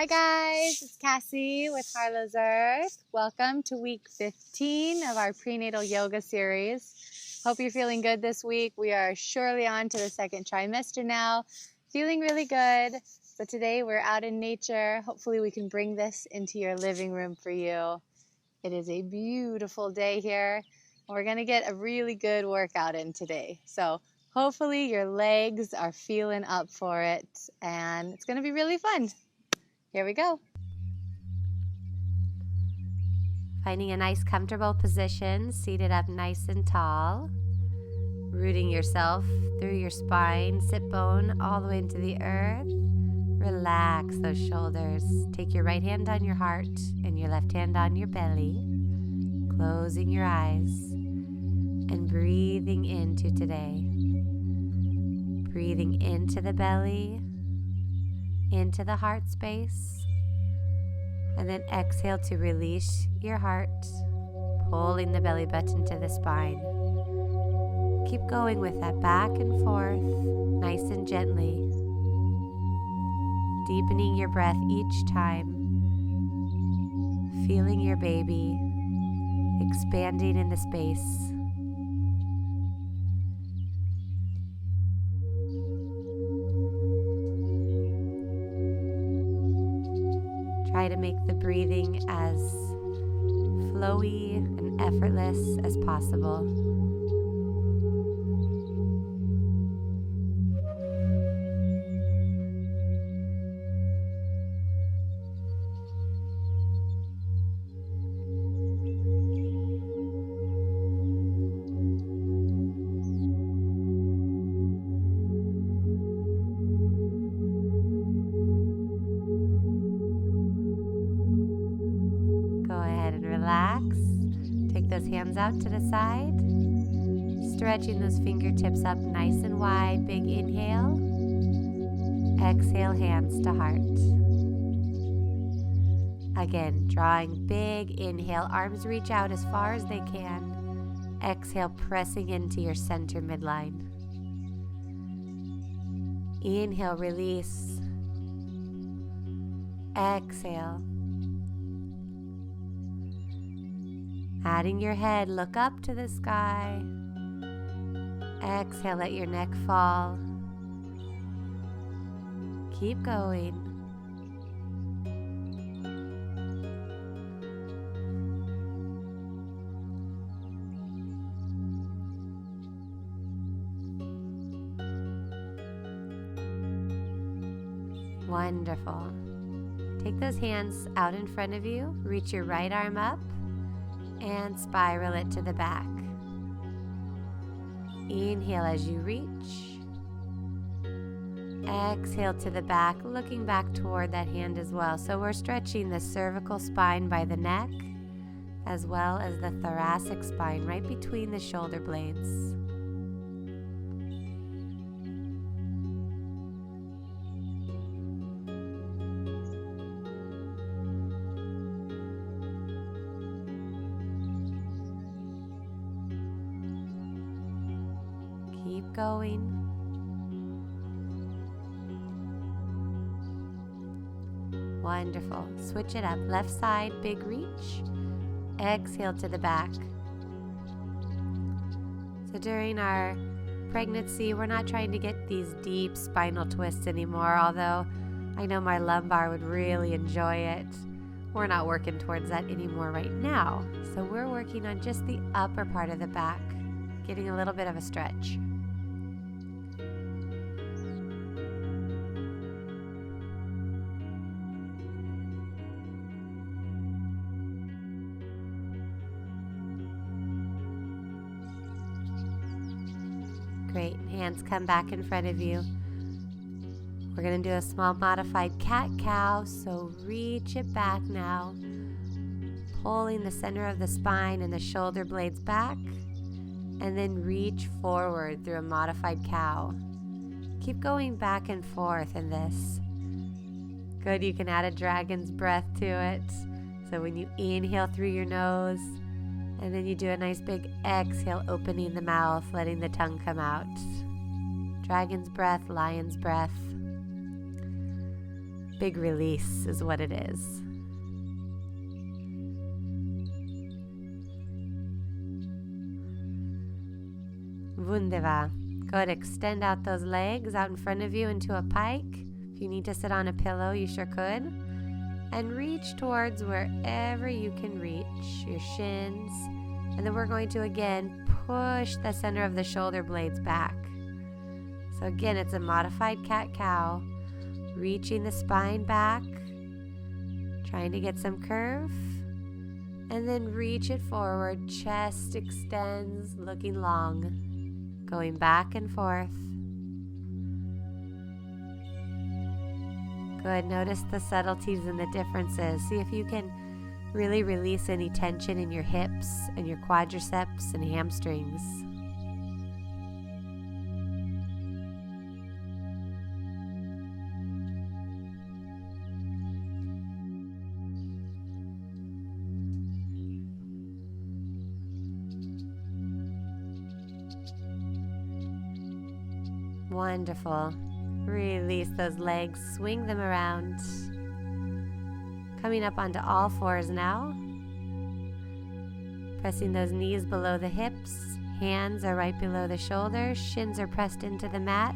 Hi guys, it's Cassie with Harlows Earth. Welcome to week 15 of our Prenatal Yoga Series. Hope you're feeling good this week. We are surely on to the second trimester now. Feeling really good. So today we're out in nature. Hopefully we can bring this into your living room for you. It is a beautiful day here. We're going to get a really good workout in today. So hopefully your legs are feeling up for it and it's going to be really fun. Here we go. Finding a nice comfortable position, seated up nice and tall. Rooting yourself through your spine, sit bone all the way into the earth. Relax those shoulders. Take your right hand on your heart and your left hand on your belly. Closing your eyes and breathing into today. Breathing into the belly, into the heart space. And then exhale to release your heart, pulling the belly button to the spine. Keep going with that back and forth, nice and gently. Deepening your breath each time. Feeling your baby expanding in the space. Try to make the breathing as flowy and effortless as possible. Relax. Take those hands out to the side. Stretching those fingertips up nice and wide. Big inhale. Exhale, hands to heart. Again, drawing big inhale. Arms reach out as far as they can. Exhale, pressing into your center midline. Inhale, release. Exhale. Adding your head, look up to the sky. Exhale, let your neck fall. Keep going. Wonderful. Take those hands out in front of you. Reach your right arm up and spiral it to the back. Inhale as you reach. Exhale to the back, looking back toward that hand as well. So we're stretching the cervical spine by the neck, as well as the thoracic spine right between the shoulder blades. Keep going. Wonderful. Switch it up. Left side, big reach. Exhale to the back. So during our pregnancy, we're not trying to get these deep spinal twists anymore, although I know my lumbar would really enjoy it. We're not working towards that anymore right now. So we're working on just the upper part of the back, getting a little bit of a stretch. Great. Hands come back in front of you. We're going to do a small modified cat-cow, so reach it back now. Pulling the center of the spine and the shoulder blades back, and then reach forward through a modified cow. Keep going back and forth in this. Good, you can add a dragon's breath to it. So when you inhale through your nose, and then you do a nice big exhale, opening the mouth, letting the tongue come out. Dragon's breath, lion's breath. Big release is what it is. Wunderbar. Good. Extend out those legs out in front of you into a pike. If you need to sit on a pillow, you sure could. And reach towards wherever you can reach, your shins. And then we're going to again push the center of the shoulder blades back. So again, it's a modified cat-cow. Reaching the spine back, trying to get some curve. And then reach it forward, chest extends, looking long. Going back and forth. Good. Notice the subtleties and the differences. See if you can really release any tension in your hips and your quadriceps and hamstrings. Wonderful. Release those legs, swing them around. Coming up onto all fours now. Pressing those knees below the hips. Hands are right below the shoulders. Shins are pressed into the mat.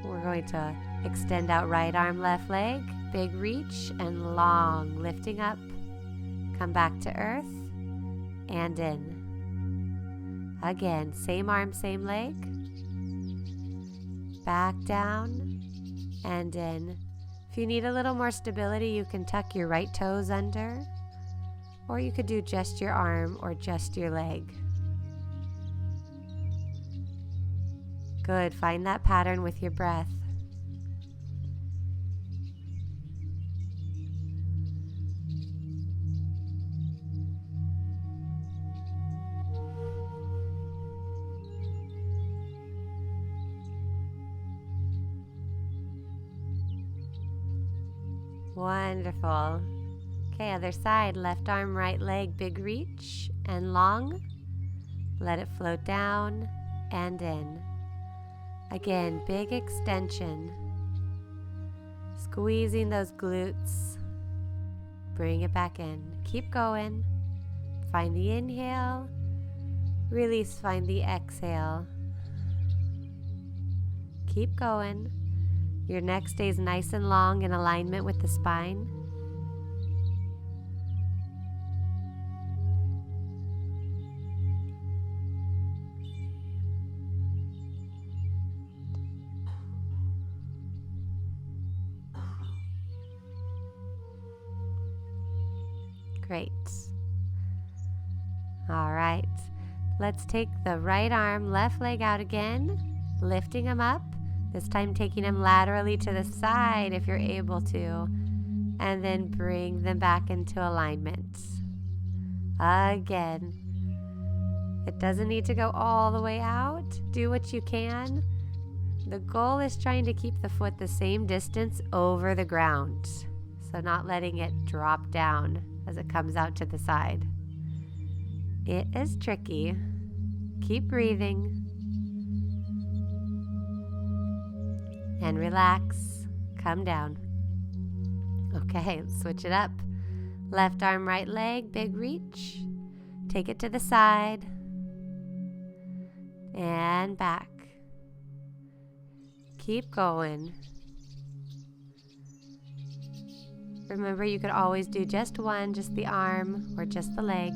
We're going to extend out right arm, left leg. Big reach and long. Lifting up. Come back to earth. And in. Again, same arm, same leg. Back down and in. If you need a little more stability, you can tuck your right toes under, or you could do just your arm or just your leg. Good. Find that pattern with your breath. Wonderful. Okay, other side. Left arm, right leg, big reach and long. Let it float down and in. Again, big extension. Squeezing those glutes. Bring it back in. Keep going. Find the inhale. Release, find the exhale. Keep going. Your neck stays nice and long in alignment with the spine. Great. All right. Let's take the right arm, left leg out again, lifting them up. This time taking them laterally to the side if you're able to, and then bring them back into alignment. Again, it doesn't need to go all the way out. Do what you can. The goal is trying to keep the foot the same distance over the ground, so not letting it drop down as it comes out to the side. It is tricky. Keep breathing. And relax, come down. Okay, let's switch it up. Left arm, right leg, big reach. Take it to the side. And back. Keep going. Remember, you could always do just one, just the arm or just the leg.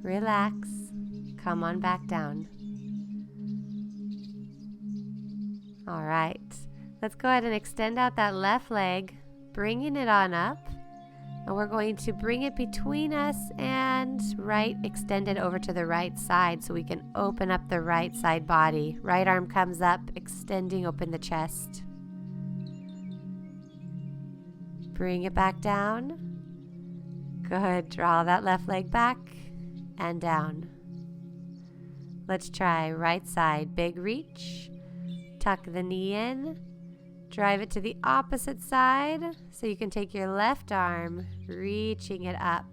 Relax. Come on back down. All right. Let's go ahead and extend out that left leg, bringing it on up. And we're going to bring it between us and right, extend it over to the right side so we can open up the right side body. Right arm comes up, extending open the chest. Bring it back down. Good. Draw that left leg back and down. Let's try right side, big reach. Tuck the knee in. Drive it to the opposite side so you can take your left arm, reaching it up.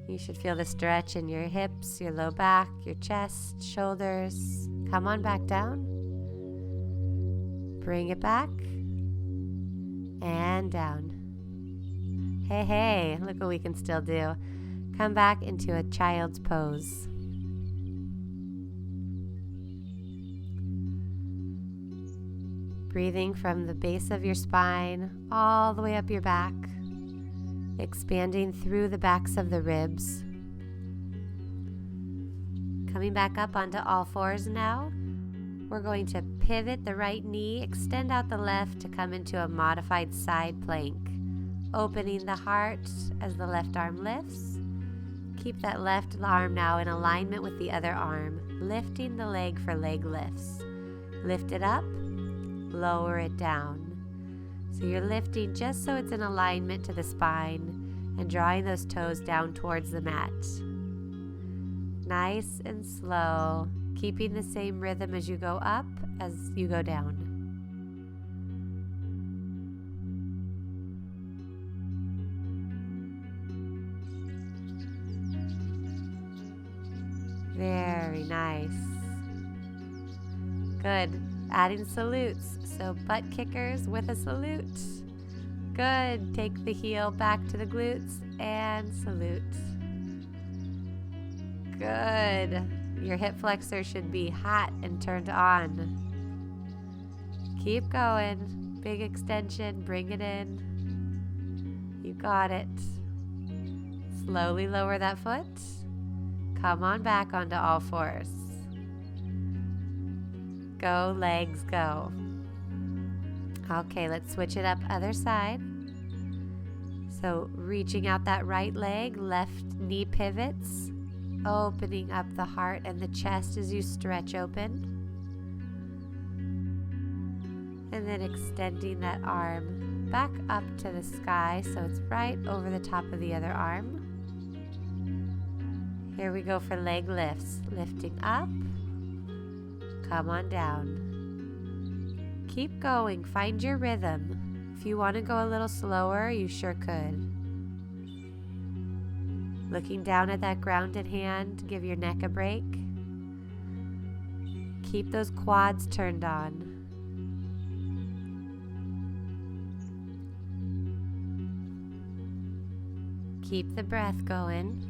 You should feel the stretch in your hips, your low back, your chest, shoulders. Come on back down. Bring it back. And down. Hey, hey, look what we can still do. Come back into a child's pose. Breathing from the base of your spine all the way up your back, expanding through the backs of the ribs. Coming back up onto all fours now. We're going to pivot the right knee, extend out the left to come into a modified side plank. Opening the heart as the left arm lifts. Keep that left arm now in alignment with the other arm, lifting the leg for leg lifts. Lift it up, lower it down. So you're lifting just so it's in alignment to the spine and drawing those toes down towards the mat. Nice and slow, keeping the same rhythm as you go up as you go down. Very nice. Good. Adding salutes. So butt kickers with a salute. Good. Take the heel back to the glutes and salute. Good. Your hip flexor should be hot and turned on. Keep going. Big extension. Bring it in. You got it. Slowly lower that foot. Come on back onto all fours. Go, legs, go. Okay, let's switch it up other side. So reaching out that right leg, left knee pivots, opening up the heart and the chest as you stretch open. And then extending that arm back up to the sky so it's right over the top of the other arm. Here we go for leg lifts. Lifting up. Come on down. Keep going. Find your rhythm. If you want to go a little slower, you sure could. Looking down at that grounded hand, give your neck a break. Keep those quads turned on. Keep the breath going.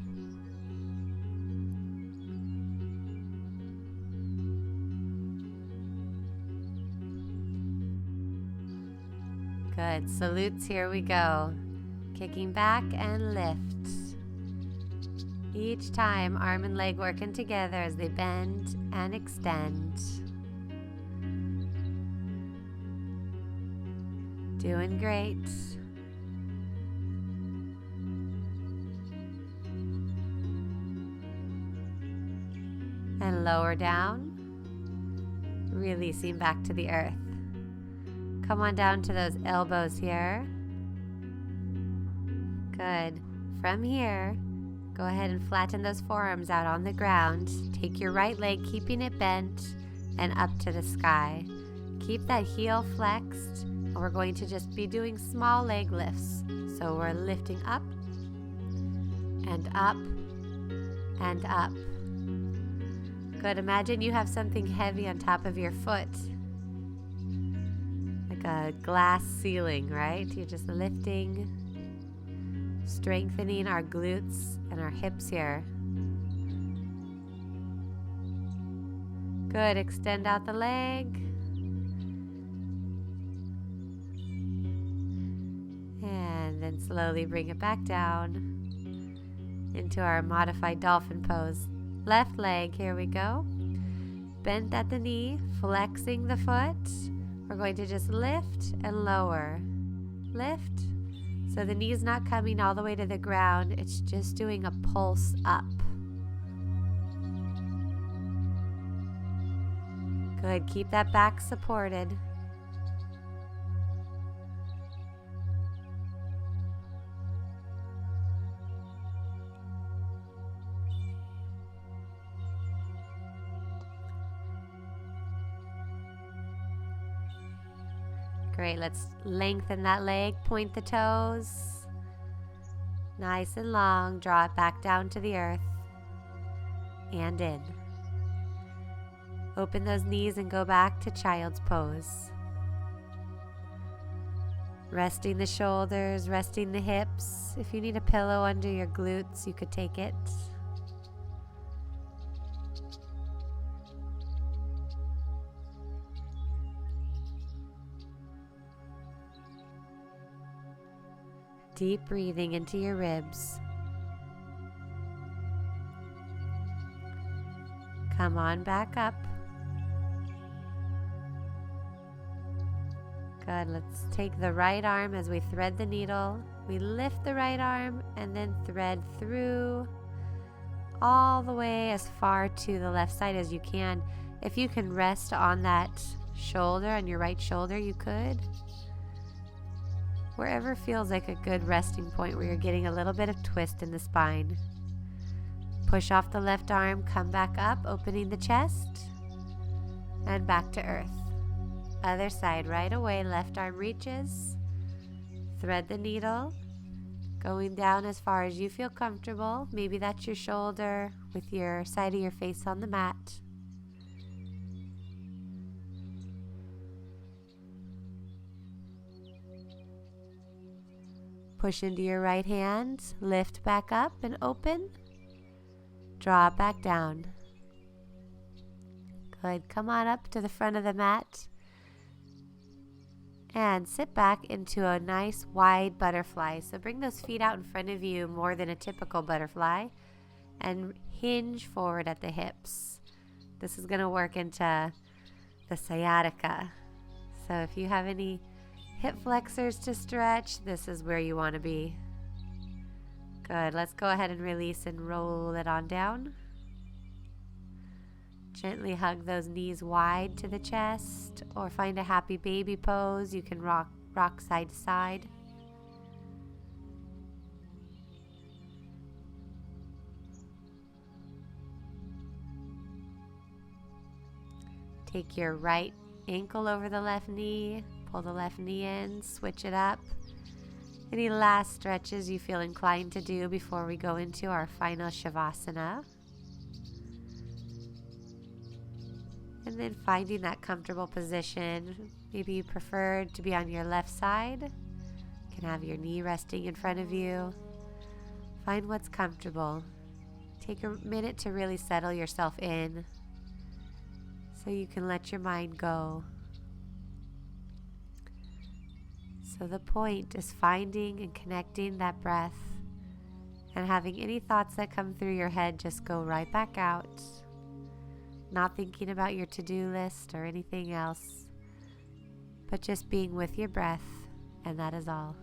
Good. Salutes, here we go. Kicking back and lift. Each time, arm and leg working together as they bend and extend. Doing great. And lower down. Releasing back to the earth. Come on down to those elbows here. Good. From here, go ahead and flatten those forearms out on the ground. Take your right leg, keeping it bent and up to the sky. Keep that heel flexed, and we're going to just be doing small leg lifts. So we're lifting up and up and up. Good. Imagine you have something heavy on top of your foot. A glass ceiling, right? You're just lifting, strengthening our glutes and our hips here. Good. Extend out the leg. And then slowly bring it back down into our modified dolphin pose. Left leg, here we go. Bent at the knee, flexing the foot. We're going to just lift and lower. Lift. So the knee's not coming all the way to the ground. It's just doing a pulse up. Good. Keep that back supported. Great, let's lengthen that leg, point the toes. Nice and long. Draw it back down to the earth and in. Open those knees and go back to child's pose. Resting the shoulders, resting the hips. If you need a pillow under your glutes, you could take it. Deep breathing into your ribs. Come on back up. Good. Let's take the right arm as we thread the needle. We lift the right arm and then thread through all the way as far to the left side as you can. If you can rest on that shoulder, on your right shoulder, you could. Wherever feels like a good resting point where you're getting a little bit of twist in the spine. Push off the left arm, come back up, opening the chest, and back to earth. Other side, right away, left arm reaches, thread the needle, going down as far as you feel comfortable. Maybe that's your shoulder with your side of your face on the mat. Push into your right hand, lift back up and open, draw it back down. Good, come on up to the front of the mat. And sit back into a nice wide butterfly. So bring those feet out in front of you more than a typical butterfly and hinge forward at the hips. This is going to work into the sciatica. So if you have any hip flexors to stretch, this is where you want to be. Good. Let's go ahead and release and roll it on down. Gently hug those knees wide to the chest, or find a happy baby pose. You can rock side to side. Take your right ankle over the left knee, pull the left knee in, switch it up. Any last stretches you feel inclined to do before we go into our final Shavasana. And then finding that comfortable position. Maybe you prefer to be on your left side. You can have your knee resting in front of you. Find what's comfortable. Take a minute to really settle yourself in so you can let your mind go. So the point is finding and connecting that breath, and having any thoughts that come through your head just go right back out. Not thinking about your to-do list or anything else, but just being with your breath, and that is all.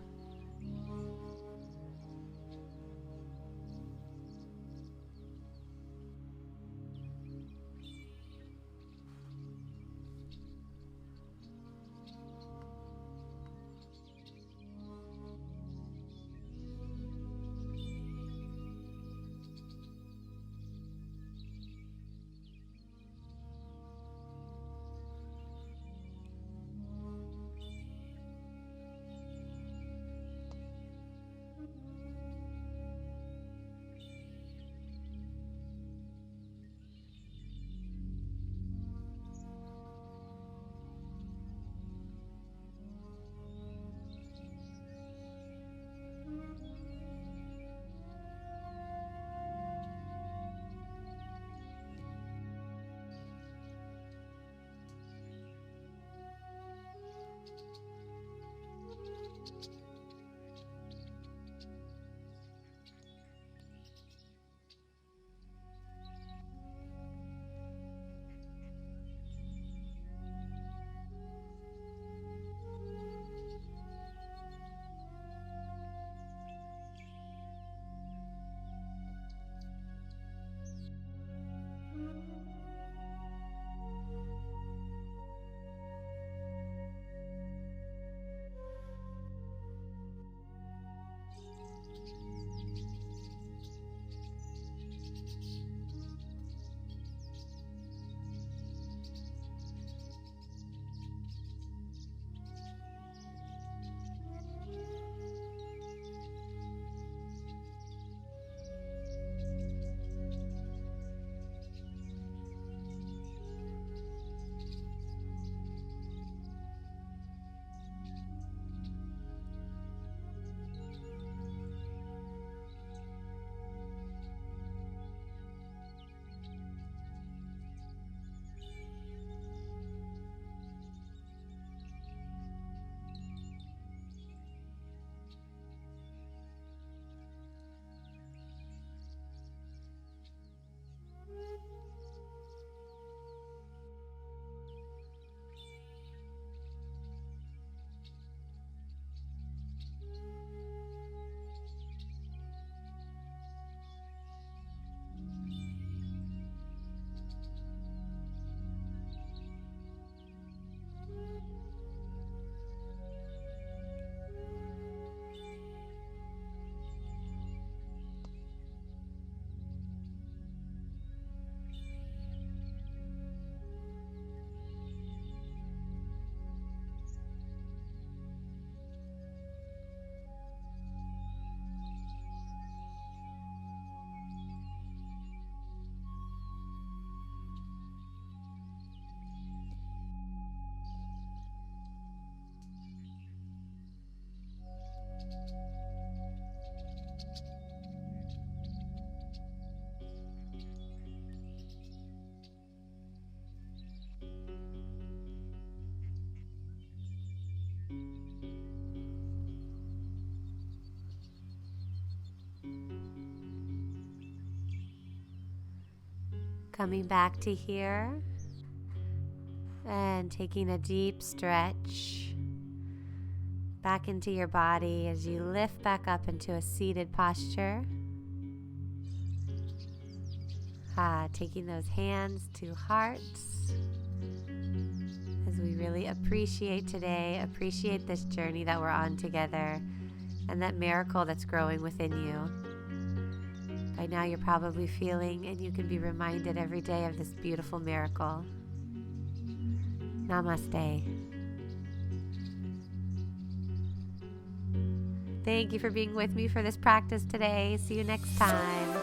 Coming back to here and taking a deep stretch back into your body as you lift back up into a seated posture. Taking those hands to hearts as we really appreciate today, appreciate this journey that we're on together and that miracle that's growing within you. By now you're probably feeling, and you can be reminded every day of this beautiful miracle. Namaste. Thank you for being with me for this practice today. See you next time.